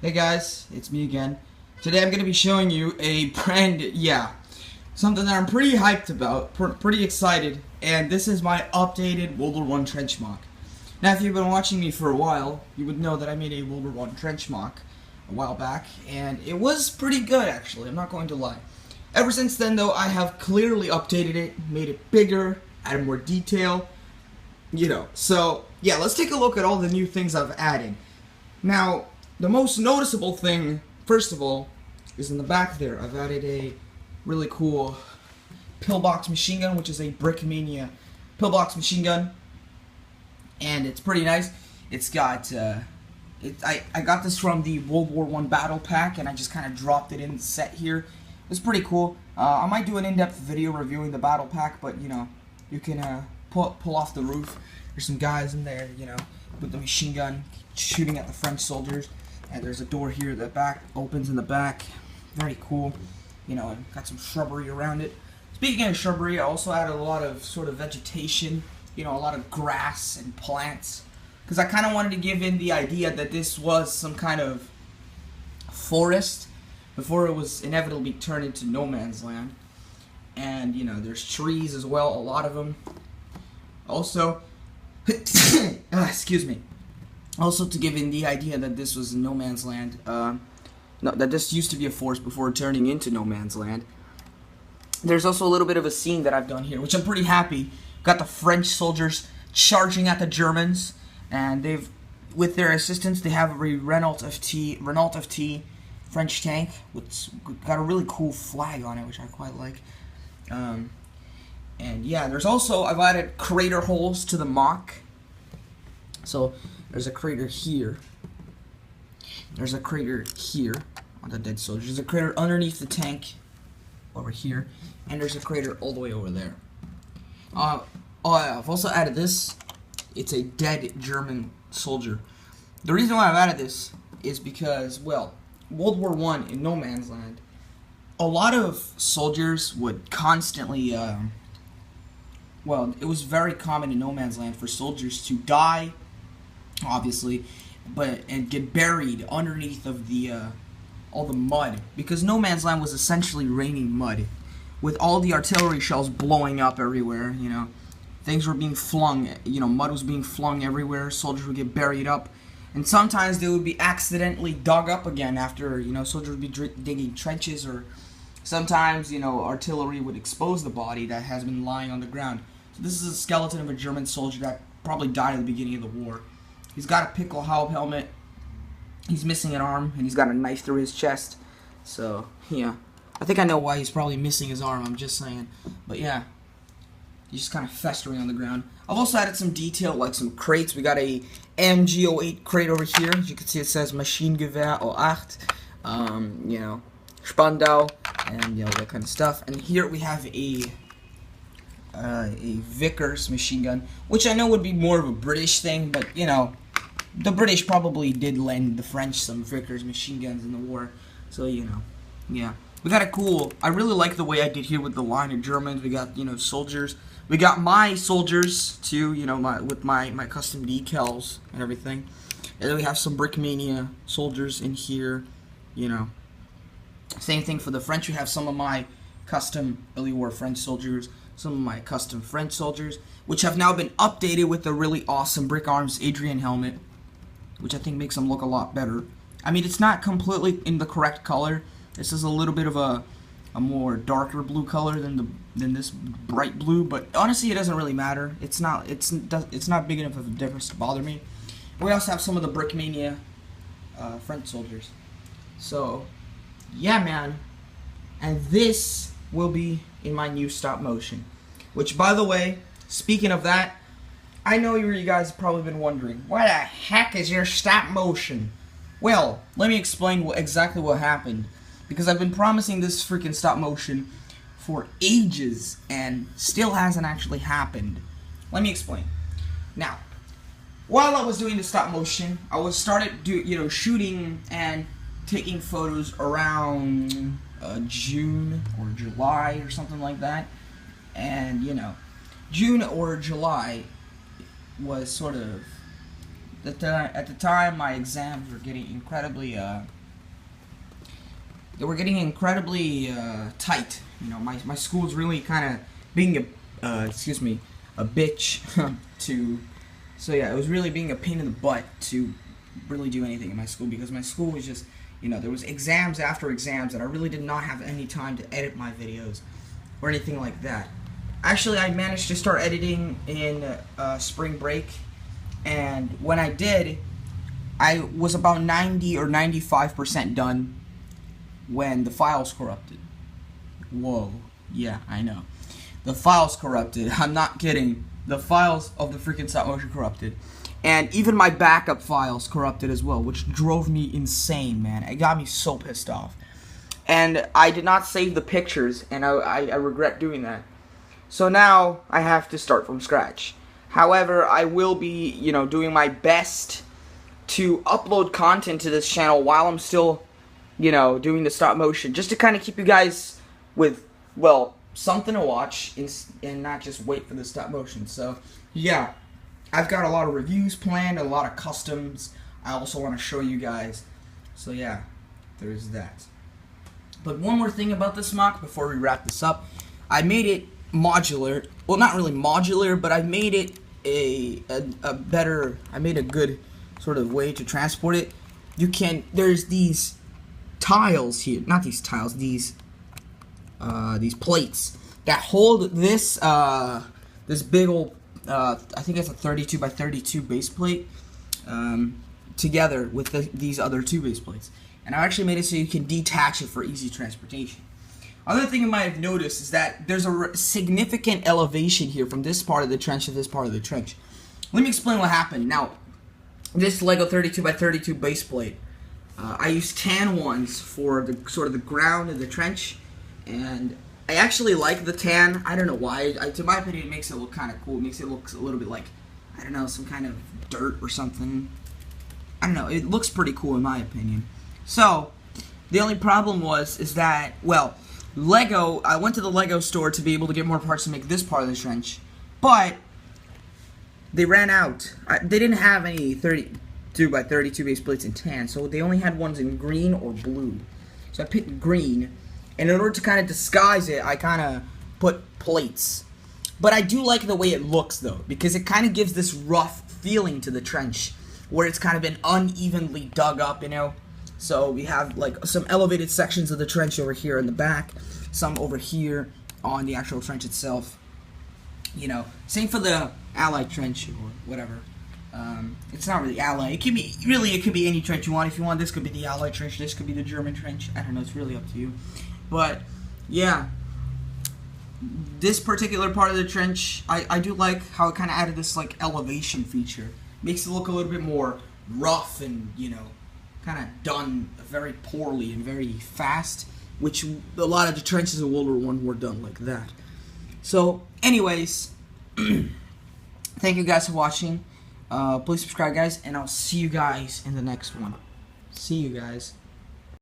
Hey guys, it's me again. Today I'm going to be showing you a brand, something that I'm pretty hyped about, pretty excited, and this is my updated World War I trench mock. Now if you've been watching me for a while, you would know that I made a World War I trench mock a while back, and it was pretty good actually, I'm not going to lie. Ever since then though, I have clearly updated it, made it bigger, added more detail, So, yeah, let's take a look at all the new things I've added. Now, the most noticeable thing, first of all, is in the back there. I've added a really cool pillbox machine gun, which is a Brickmania pillbox machine gun, and it's pretty nice. It's got, I got this from the World War I battle pack, and I just kind of dropped it in the set here. It's pretty cool. I might do an in-depth video reviewing the battle pack, but, you can, pull off the roof. There's some guys in there, with the machine gun, shooting at the French soldiers. And there's a door here that opens in the back. Very cool. And got some shrubbery around it. Speaking of shrubbery, I also added a lot of sort of vegetation, a lot of grass and plants. Because I kind of wanted to give in the idea that this was some kind of forest before it was inevitably turned into no man's land. And, there's trees as well, a lot of them. Also, excuse me. Also, to give in the idea that this was no man's land, that this used to be a forest before turning into no man's land. There's also a little bit of a scene that I've done here, which I'm pretty happy. Got the French soldiers charging at the Germans, and with their assistance, they have a Renault FT French tank, which got a really cool flag on it, which I quite like. And yeah, there's also, I've added crater holes to the mock. So, there's a crater here. There's a crater here on the dead soldiers. There's a crater underneath the tank over here. And there's a crater all the way over there. I've also added this. It's a dead German soldier. The reason why I've added this is because, well, World War I in no man's land, a lot of soldiers would constantly, it was very common in no man's land for soldiers to die, obviously, and get buried underneath of the all the mud, because no man's land was essentially raining mud, with all the artillery shells blowing up everywhere. Things were being flung. Mud was being flung everywhere. Soldiers would get buried up, and sometimes they would be accidentally dug up again after soldiers would be digging trenches, or sometimes artillery would expose the body that has been lying on the ground. So this is a skeleton of a German soldier that probably died at the beginning of the war. He's got a Pickelhaube helmet, he's missing an arm, and he's got a knife through his chest. So, yeah. I think I know why he's probably missing his arm, I'm just saying. But yeah, he's just kind of festering on the ground. I've also added some detail, like some crates. We got a MG08 crate over here. As you can see, it says Maschinengewehr 08, Spandau, and that kind of stuff. And here we have a Vickers machine gun, which I know would be more of a British thing, but the British probably did lend the French some Vickers machine guns in the war, so yeah. We got a cool, I really like the way I did here with the line of Germans. We got, soldiers. We got my soldiers too, with my custom decals and everything. And then we have some Brickmania soldiers in here, Same thing for the French. We have some of my custom early war French soldiers, some of my custom French soldiers, which have now been updated with the really awesome Brick Arms Adrian helmet, which I think makes them look a lot better. I mean, it's not completely in the correct color. This is a little bit of a more darker blue color than this bright blue, but honestly, it doesn't really matter. It's not big enough of a difference to bother me. We also have some of the Brickmania French soldiers. So, yeah, man. And this will be in my new stop motion, which, by the way, speaking of that, I know you guys have probably been wondering, what the heck is your stop motion? Well, let me explain exactly what happened, because I've been promising this freaking stop motion for ages and still hasn't actually happened. Let me explain. Now, while I was doing the stop motion, I was shooting and taking photos around June or July or something like that, and June or July was sort of at the time my exams were getting incredibly they were getting incredibly tight. You know, my school's really kind of being a bitch to. So yeah, it was really being a pain in the butt to really do anything in my school, because my school was just, you know, there was exams after exams, and I really did not have any time to edit my videos or anything like that. Actually, I managed to start editing in spring break, and when I did, I was about 90 or 95% done when the files corrupted. Whoa, yeah, I know. The files corrupted. I'm not kidding. The files of the freaking stop motion corrupted. And even my backup files corrupted as well, which drove me insane, man. It got me so pissed off. And I did not save the pictures, and I regret doing that. So now I have to start from scratch. However, I will be, you know, doing my best to upload content to this channel while I'm still, you know, doing the stop motion, just to kind of keep you guys with, well, something to watch and not just wait for the stop motion. So, yeah. I've got a lot of reviews planned, a lot of customs I also want to show you guys. So yeah, there's that. But one more thing about this MOC before we wrap this up. I made it modular. Well, not really modular, but I made it a good sort of way to transport it. There's these tiles here, not these tiles, these plates that hold this big old I think it's a 32 by 32 base plate together with these other two base plates. And I actually made it so you can detach it for easy transportation. Other thing you might have noticed is that there's a significant elevation here from this part of the trench to this part of the trench. Let me explain what happened. Now, this Lego 32 by 32 base plate, I used tan ones for the sort of the ground of the trench, and I actually like the tan. I don't know why. To my opinion, it makes it look kind of cool. It makes it look a little bit like, I don't know, some kind of dirt or something. I don't know. It looks pretty cool in my opinion. So, the only problem is that, well, Lego, I went to the Lego store to be able to get more parts to make this part of the trench, but they ran out. They didn't have any 32 by 32 base plates in tan, so they only had ones in green or blue. So I picked green. And in order to kind of disguise it, I kind of put plates. But I do like the way it looks, though, because it kind of gives this rough feeling to the trench, where it's kind of been unevenly dug up, you know? So we have, like, some elevated sections of the trench over here in the back, some over here on the actual trench itself. You know, same for the Allied trench, or whatever. It's not really Allied. It could be any trench you want. If you want, this could be the Allied trench, this could be the German trench. I don't know, it's really up to you. But, yeah, this particular part of the trench, I do like how it kind of added this, like, elevation feature. Makes it look a little bit more rough and, you know, kind of done very poorly and very fast, which a lot of the trenches in World War I were done like that. So, anyways, thank you guys for watching. Please subscribe, guys, and I'll see you guys in the next one. See you guys.